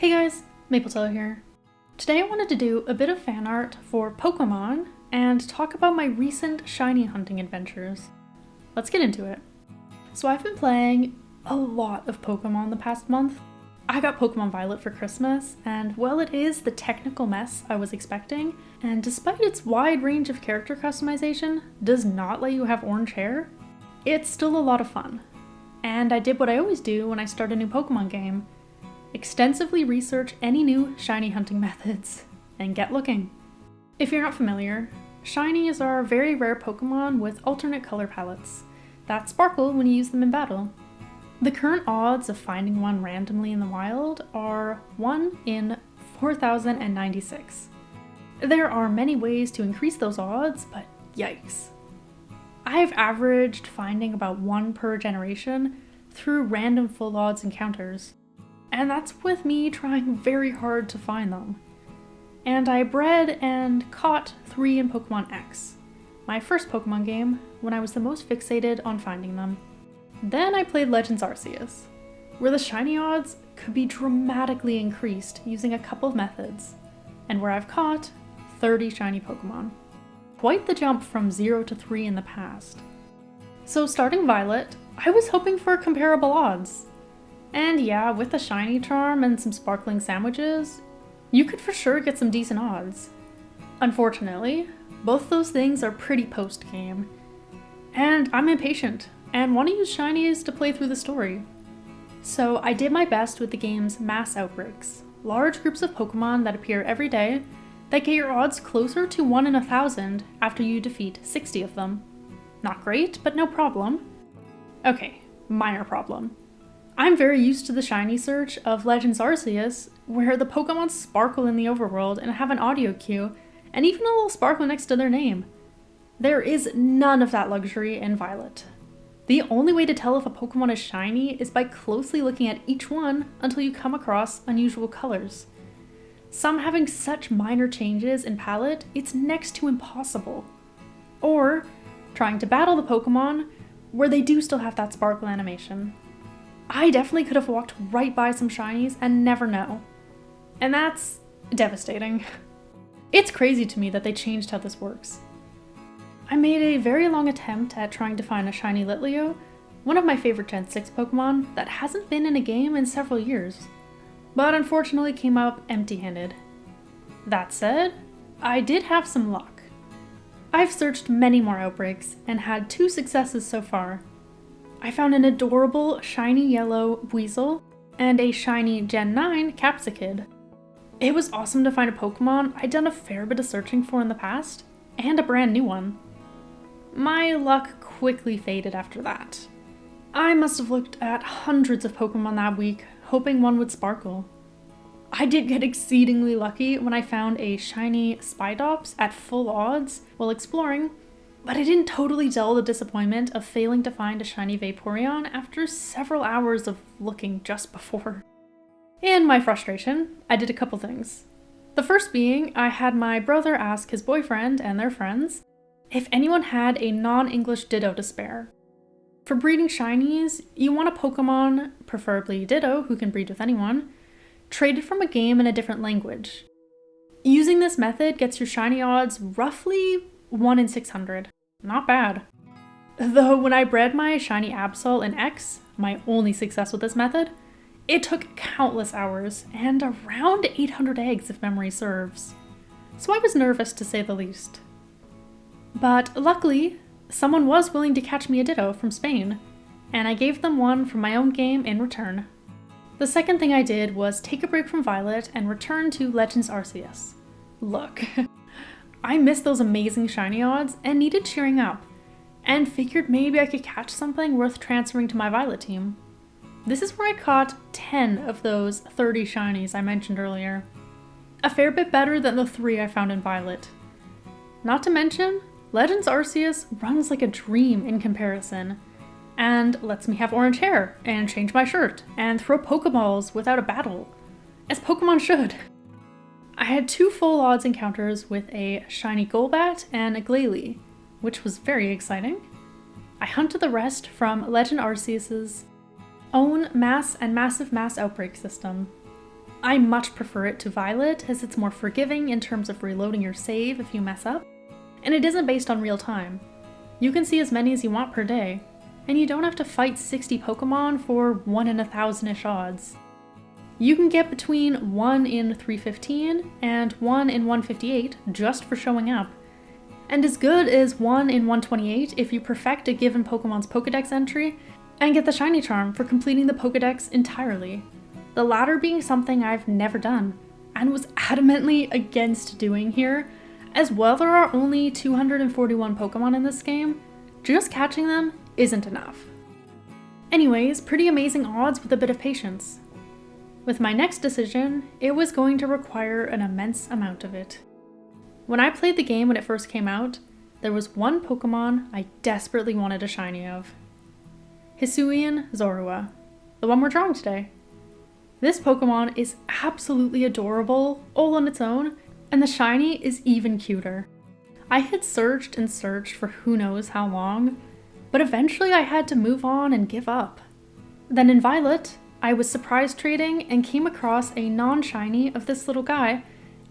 Hey guys, Mapletail here. Today I wanted to do a bit of fan art for Pokémon and talk about my recent shiny hunting adventures. Let's get into it. So I've been playing a lot of Pokémon the past month. I got Pokémon Violet for Christmas, and while it is the technical mess I was expecting, and despite its wide range of character customization does not let you have orange hair, it's still a lot of fun. And I did what I always do when I start a new Pokémon game: extensively research any new shiny hunting methods, and get looking. If you're not familiar, shinies are very rare Pokémon with alternate color palettes that sparkle when you use them in battle. The current odds of finding one randomly in the wild are 1 in 4,096. There are many ways to increase those odds, but yikes. I've averaged finding about 1 per generation through random full odds encounters, and that's with me trying very hard to find them. And I bred and caught 3 in Pokémon X, my first Pokémon game, when I was the most fixated on finding them. Then I played Legends Arceus, where the shiny odds could be dramatically increased using a couple of methods, and where I've caught 30 shiny Pokémon. Quite the jump from 0 to 3 in the past. So starting Violet, I was hoping for comparable odds. And yeah, with a shiny charm and some sparkling sandwiches, you could for sure get some decent odds. Unfortunately, both those things are pretty post-game, and I'm impatient and want to use shinies to play through the story. So I did my best with the game's mass outbreaks, large groups of Pokémon that appear every day that get your odds closer to 1 in 1,000 after you defeat 60 of them. Not great, but no problem. Okay, minor problem. I'm very used to the shiny search of Legends Arceus, where the Pokémon sparkle in the overworld and have an audio cue, and even a little sparkle next to their name. There is none of that luxury in Violet. The only way to tell if a Pokémon is shiny is by closely looking at each one until you come across unusual colors. Some having such minor changes in palette, it's next to impossible. Or trying to battle the Pokémon, where they do still have that sparkle animation. I definitely could have walked right by some shinies and never know. And that's devastating. It's crazy to me that they changed how this works. I made a very long attempt at trying to find a shiny Litleo, one of my favorite Gen 6 Pokemon that hasn't been in a game in several years, but unfortunately came up empty-handed. That said, I did have some luck. I've searched many more outbreaks and had 2 successes so far. I found an adorable shiny yellow Weasel and a shiny Gen 9 Capsicid. It was awesome to find a Pokemon I'd done a fair bit of searching for in the past, and a brand new one. My luck quickly faded after that. I must have looked at hundreds of Pokemon that week, hoping one would sparkle. I did get exceedingly lucky when I found a shiny Spidops at full odds while exploring, but I didn't totally dull the disappointment of failing to find a shiny Vaporeon after several hours of looking just before. In my frustration, I did a couple things. The first being, I had my brother ask his boyfriend and their friends if anyone had a non-English Ditto to spare. For breeding shinies, you want a Pokemon, preferably Ditto, who can breed with anyone, traded from a game in a different language. Using this method gets your shiny odds roughly 1 in 600. Not bad. Though when I bred my shiny Absol in X, my only success with this method, it took countless hours and around 800 eggs if memory serves. So I was nervous to say the least. But luckily, someone was willing to catch me a Ditto from Spain, and I gave them one from my own game in return. The second thing I did was take a break from Violet and return to Legends Arceus. Look, I missed those amazing shiny odds and needed cheering up, and figured maybe I could catch something worth transferring to my Violet team. This is where I caught 10 of those 30 shinies I mentioned earlier. A fair bit better than the 3 I found in Violet. Not to mention, Legends Arceus runs like a dream in comparison, and lets me have orange hair, and change my shirt, and throw Pokeballs without a battle, as Pokemon should. I had 2 full odds encounters with a shiny Golbat and a Glalie, which was very exciting. I hunted the rest from Legend Arceus's own mass and massive mass outbreak system. I much prefer it to Violet as it's more forgiving in terms of reloading your save if you mess up, and it isn't based on real time. You can see as many as you want per day, and you don't have to fight 60 Pokemon for 1 in 1,000-ish odds. You can get between 1 in 315 and 1 in 158 just for showing up, and as good as 1 in 128 if you perfect a given Pokemon's Pokedex entry and get the Shiny Charm for completing the Pokedex entirely. The latter being something I've never done, and was adamantly against doing here, as while there are only 241 Pokemon in this game, just catching them isn't enough. Anyways, pretty amazing odds with a bit of patience. With my next decision, it was going to require an immense amount of it. When I played the game when it first came out, there was one Pokemon I desperately wanted a shiny of. Hisuian Zorua, the one we're drawing today. This Pokemon is absolutely adorable, all on its own, and the shiny is even cuter. I had searched and searched for who knows how long, but eventually I had to move on and give up. Then in Violet, I was surprise trading and came across a non-shiny of this little guy,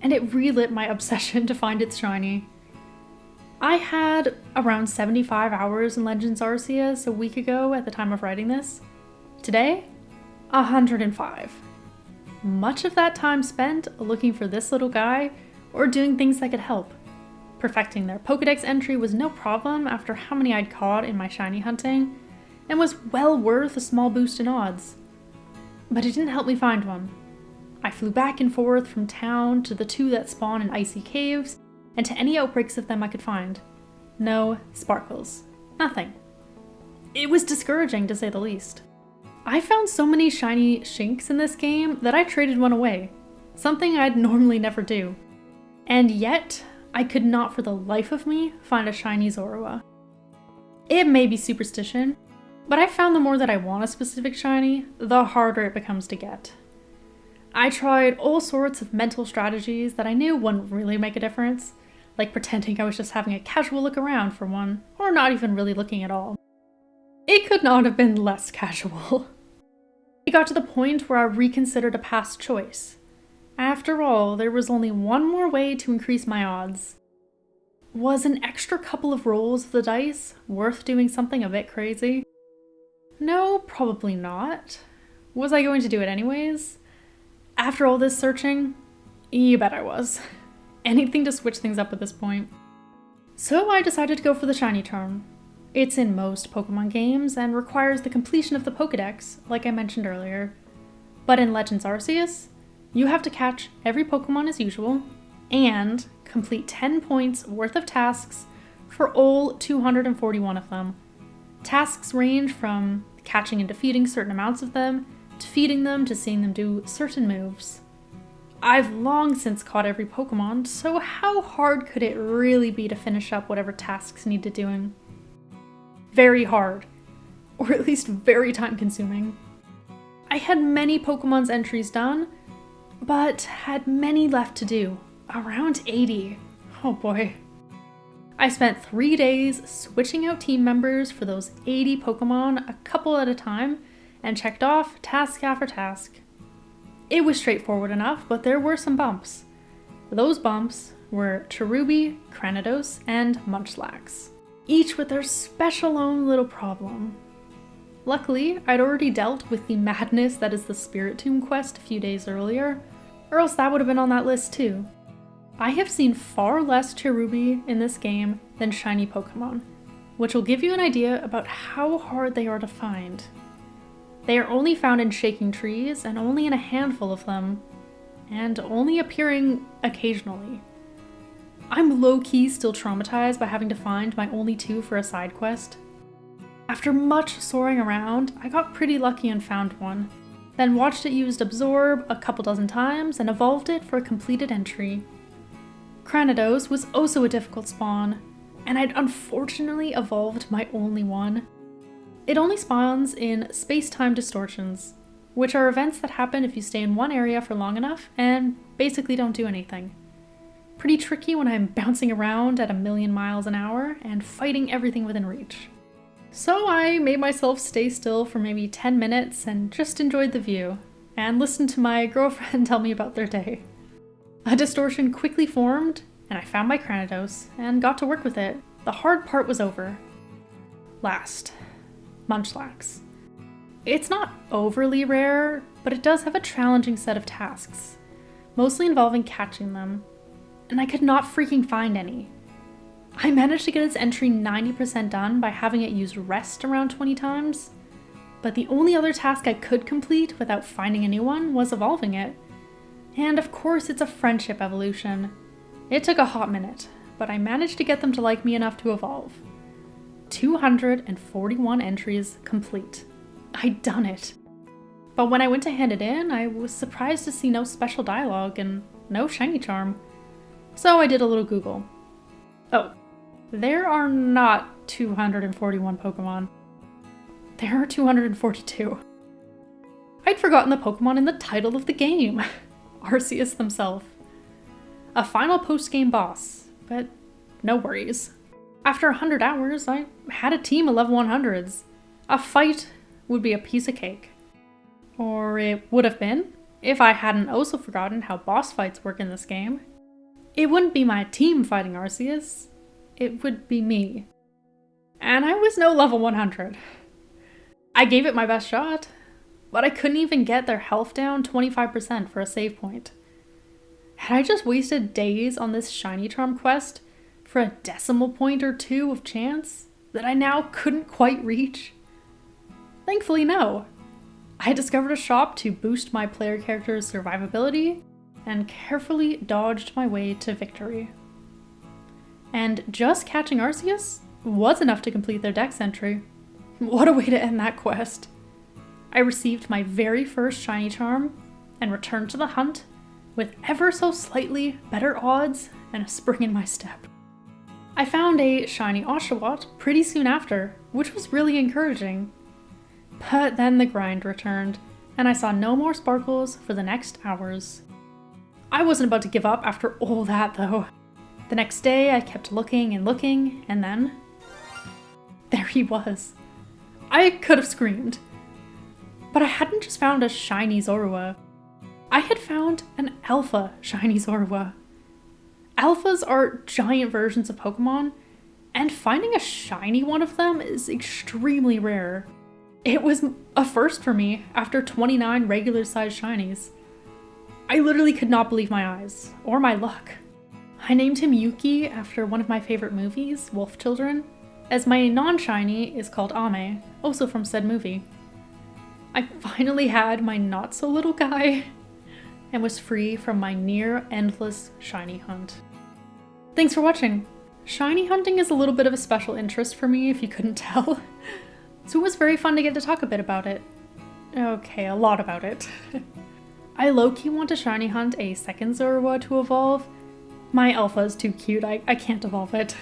and it relit my obsession to find its shiny. I had around 75 hours in Legends Arceus a week ago at the time of writing this. Today, 105. Much of that time spent looking for this little guy or doing things that could help. Perfecting their Pokedex entry was no problem after how many I'd caught in my shiny hunting, and was well worth a small boost in odds. But it didn't help me find one. I flew back and forth from town to the 2 that spawn in icy caves, and to any outbreaks of them I could find. No sparkles. Nothing. It was discouraging to say the least. I found so many shiny Shinx in this game that I traded one away, something I'd normally never do. And yet, I could not for the life of me find a shiny Zorua. It may be superstition, but I found the more that I want a specific shiny, the harder it becomes to get. I tried all sorts of mental strategies that I knew wouldn't really make a difference, like pretending I was just having a casual look around for one, or not even really looking at all. It could not have been less casual. It got to the point where I reconsidered a past choice. After all, there was only one more way to increase my odds. Was an extra couple of rolls of the dice worth doing something a bit crazy? No, probably not. Was I going to do it anyways? After all this searching, you bet I was. Anything to switch things up at this point. So I decided to go for the Shiny Charm. It's in most Pokemon games and requires the completion of the Pokedex, like I mentioned earlier. But in Legends Arceus, you have to catch every Pokemon as usual, and complete 10 points worth of tasks for all 241 of them. Tasks range from catching and defeating certain amounts of them, to feeding them, to seeing them do certain moves. I've long since caught every Pokemon, so how hard could it really be to finish up whatever tasks needed doing? Very hard, or at least very time consuming. I had many Pokemon's entries done, but had many left to do, around 80. Oh boy. I spent 3 days switching out team members for those 80 Pokemon a couple at a time, and checked off task after task. It was straightforward enough, but there were some bumps. Those bumps were Cherubi, Cranidos, and Munchlax, each with their special own little problem. Luckily, I'd already dealt with the madness that is the Spirit Tomb quest a few days earlier, or else that would have been on that list too. I have seen far less Cherubi in this game than shiny Pokemon, which will give you an idea about how hard they are to find. They are only found in shaking trees, and only in a handful of them, and only appearing occasionally. I'm low-key still traumatized by having to find my only 2 for a side quest. After much soaring around, I got pretty lucky and found one, then watched it used Absorb a couple dozen times and evolved it for a completed entry. Cranidos was also a difficult spawn, and I'd unfortunately evolved my only one. It only spawns in space-time distortions, which are events that happen if you stay in one area for long enough and basically don't do anything. Pretty tricky when I'm bouncing around at 1,000,000 miles an hour and fighting everything within reach. So I made myself stay still for maybe 10 minutes and just enjoyed the view, and listened to my girlfriend tell me about their day. A distortion quickly formed, and I found my Cranidos and got to work with it. The hard part was over. Last, Munchlax. It's not overly rare, but it does have a challenging set of tasks, mostly involving catching them, and I could not freaking find any. I managed to get its entry 90% done by having it use rest around 20 times, but the only other task I could complete without finding a new one was evolving it. And of course it's a friendship evolution. It took a hot minute, but I managed to get them to like me enough to evolve. 241 entries complete. I'd done it. But when I went to hand it in, I was surprised to see no special dialogue and no shiny charm. So I did a little Google. Oh, there are not 241 Pokemon. There are 242. I'd forgotten the Pokemon in the title of the game. Arceus himself. A final post-game boss, but no worries. After 100 hours, I had a team of level 100s. A fight would be a piece of cake. Or it would have been, if I hadn't also forgotten how boss fights work in this game. It wouldn't be my team fighting Arceus, it would be me. And I was no level 100. I gave it my best shot, but I couldn't even get their health down 25% for a save point. Had I just wasted days on this shiny charm quest for a decimal point or two of chance that I now couldn't quite reach? Thankfully, no. I discovered a shop to boost my player character's survivability and carefully dodged my way to victory. And just catching Arceus was enough to complete their dex entry. What a way to end that quest. I received my very first shiny charm and returned to the hunt with ever so slightly better odds and a spring in my step. I found a shiny Oshawott pretty soon after, which was really encouraging. But then the grind returned, and I saw no more sparkles for the next hours. I wasn't about to give up after all that, though. The next day, I kept looking, and then there he was. I could have screamed. But I hadn't just found a shiny Zorua. I had found an alpha shiny Zorua. Alphas are giant versions of Pokemon, and finding a shiny one of them is extremely rare. It was a first for me after 29 regular-sized shinies. I literally could not believe my eyes, or my luck. I named him Yuki after one of my favorite movies, Wolf Children, as my non-shiny is called Ame, also from said movie. I finally had my not-so-little guy, and was free from my near-endless shiny hunt. Thanks for watching! Shiny hunting is a little bit of a special interest for me, if you couldn't tell. So it was very fun to get to talk a bit about it. Okay, a lot about it. I low-key want to shiny hunt a second Zorua to evolve. My alpha is too cute, I can't evolve it.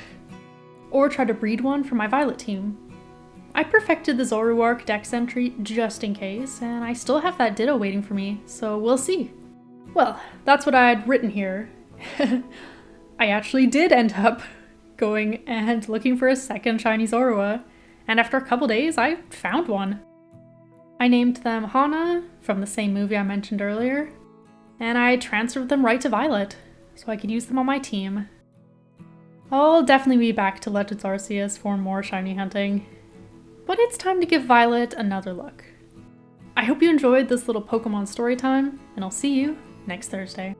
Or try to breed one for my Violet team. I perfected the Zoroark dex entry just in case, and I still have that Ditto waiting for me, so we'll see. Well, that's what I had written here. I actually did end up going and looking for a second shiny Zorua, and after a couple days, I found one. I named them Hana, from the same movie I mentioned earlier, and I transferred them right to Violet, so I could use them on my team. I'll definitely be back to Legends Arceus for more shiny hunting, but it's time to give Violet another look. I hope you enjoyed this little Pokemon story time, and I'll see you next Thursday.